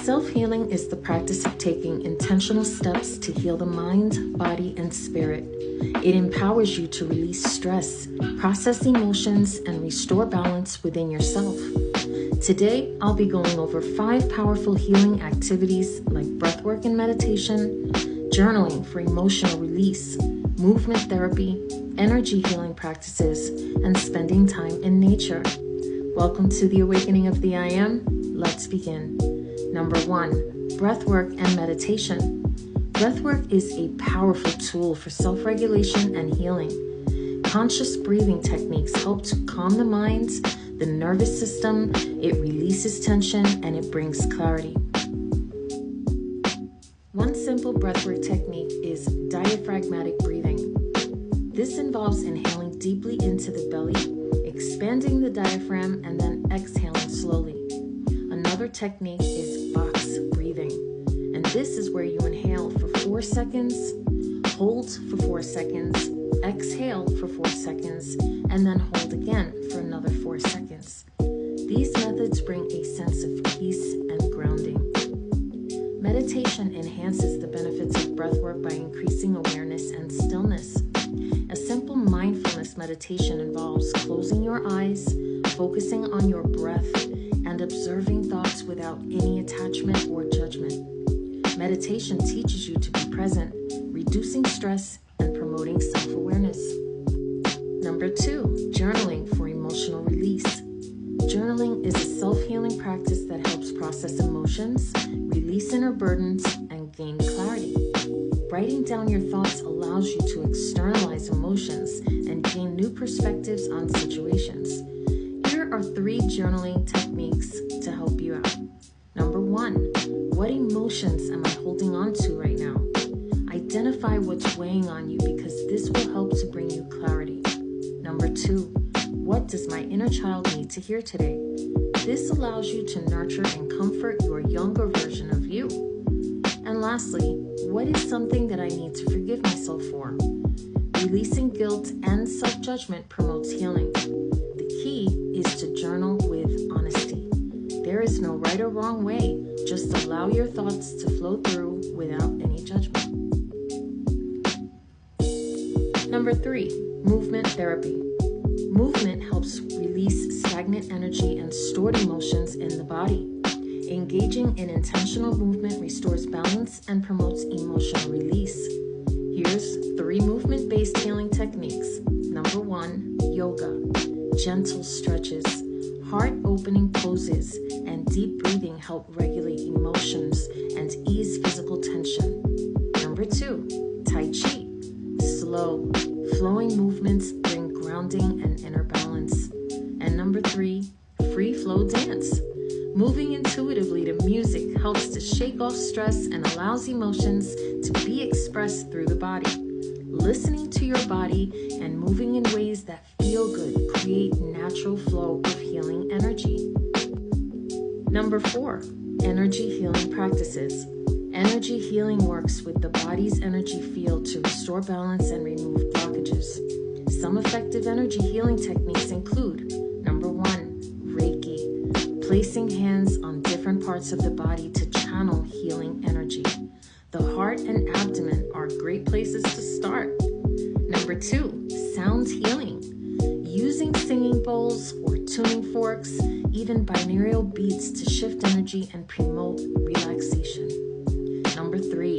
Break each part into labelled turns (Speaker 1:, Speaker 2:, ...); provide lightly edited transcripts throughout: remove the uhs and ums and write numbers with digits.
Speaker 1: Self-healing is the practice of taking intentional steps to heal the mind, body, and spirit. It empowers you to release stress, process emotions, and restore balance within yourself. Today, I'll be going over 5 powerful healing activities like breathwork and meditation, journaling for emotional release, movement therapy, energy healing practices, and spending time in nature. Welcome to the Awakening of the I Am. Let's begin. Number 1, breathwork and meditation. Breathwork is a powerful tool for self-regulation and healing. Conscious breathing techniques help to calm the mind, the nervous system, it releases tension, and it brings clarity. One simple breathwork technique is diaphragmatic breathing. This involves inhaling deeply into the belly, expanding the diaphragm, and then exhaling slowly. Another technique is box breathing, and this is where you inhale for 4 seconds, hold for 4 seconds, exhale for 4 seconds, and then hold again for another 4 seconds. These methods bring a sense of peace and grounding. Meditation enhances the benefits of breathwork by increasing awareness and stillness. A simple mindfulness meditation involves closing your eyes, focusing on your breath, and observing thoughts without any attachment or judgment. Meditation teaches you to be present, reducing stress and promoting self-awareness. Number 2, journaling for emotional release. Journaling is a self-healing practice that helps process emotions, release inner burdens, and gain clarity. Writing down your thoughts allows you to externalize emotions and gain new perspectives on situations. Here are 3 journaling techniques to help you out. Number 1, what emotions am I holding on to right now? Identify what's weighing on you because this will help to bring you clarity. Number 2, what does my inner child need to hear today? This allows you to nurture and comfort your younger version of you. And lastly, what is something that I need to forgive myself for? Releasing guilt and self-judgment promotes healing. The key is to journal with honesty. There is no right or wrong way. Just allow your thoughts to flow through without any judgment. Number 3, movement therapy. Movement helps release stagnant energy and stored emotions in the body. Engaging in intentional movement restores balance and promotes emotional release. Here's 3 movement-based healing techniques. Number 1, yoga. Gentle stretches, heart-opening poses, and deep breathing help regulate emotions and ease physical tension. Number 2, Tai Chi. Slow, flowing movements bring grounding and inner balance. And number 3, free flow dance. Moving intuitively to music helps to shake off stress and allows emotions to be expressed through the body. Listening to your body and moving in ways that feel good create natural flow of healing energy. Number 4, energy healing practices. Energy healing works with the body's energy field to restore balance and remove blockages. Some effective energy healing techniques include: number 1, Reiki, placing hands on different parts of the body to channel healing energy. The heart and abdomen are great places to start. Number 2, sound healing, using singing bowls or tuning forks, even binaural beats to shift energy and promote relaxation. Number 3,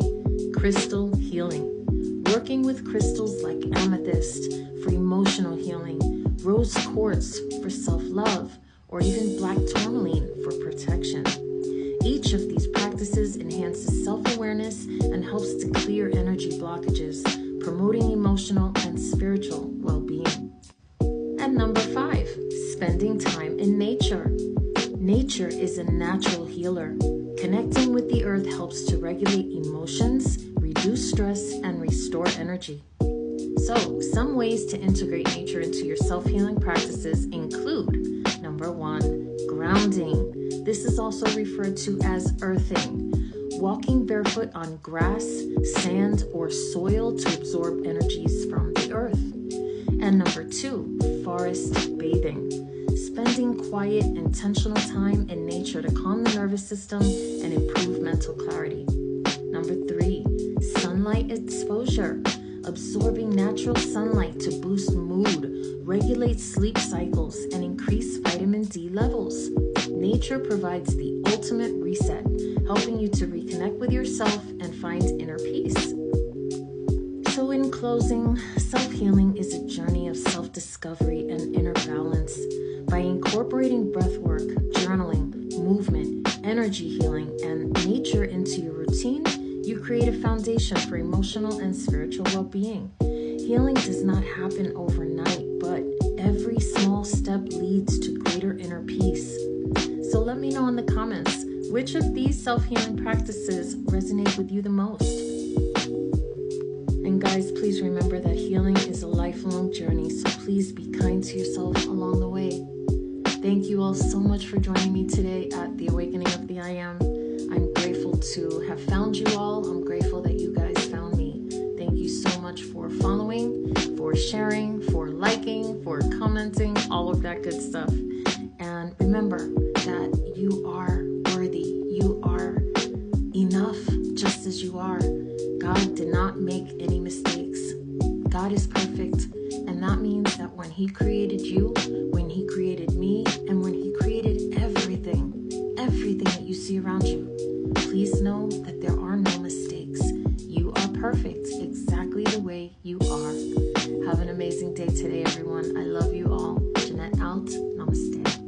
Speaker 1: crystal healing, working with crystals like amethyst for emotional healing, rose quartz for self-love, or even black tourmaline for protection. Each of these practices enhances self-awareness and helps to clear energy blockages, promoting emotional and spiritual well-being. And number 5, spending time in nature. Nature is a natural healer. Connecting with the earth helps to regulate emotions, reduce stress, and restore energy. So, some ways to integrate nature into your self-healing practices include: number 1, grounding. This is also referred to as earthing. Walking barefoot on grass, sand, or soil to absorb energies from the earth. And number 2, forest bathing. spending quiet, intentional time in nature to calm the nervous system and improve mental clarity. Number 3, sunlight exposure. Absorbing natural sunlight to boost mood, regulate sleep cycles, and increase vitamin D levels. Nature provides the ultimate reset, helping you to reconnect with yourself and find inner peace. So in closing, self-healing is a journey of self-discovery and inner balance. By incorporating breathwork, journaling, movement, energy healing, and nature into your routine, you create a foundation for emotional and spiritual well-being. Healing does not happen overnight, but every small step leads to greater inner peace. So let me know in the comments, which of these self-healing practices resonate with you the most? And guys, please remember that healing is a lifelong journey, so please be kind to yourself along the way. Thank you all so much for joining me today at The Awakening of the I Am. I'm grateful to have found you all. I'm grateful that you guys found me. Thank you so much for following, for sharing, for liking, for commenting, all of that good stuff. And remember that you are worthy. You are enough just as you are. God did not make any mistakes. God is perfect. And that means that when He created you, when He created me, and when He created everything that you see around you, please know that there are no mistakes. You are perfect exactly the way you are. Have an amazing day today, everyone. I love you all. Jeanette out. Namaste.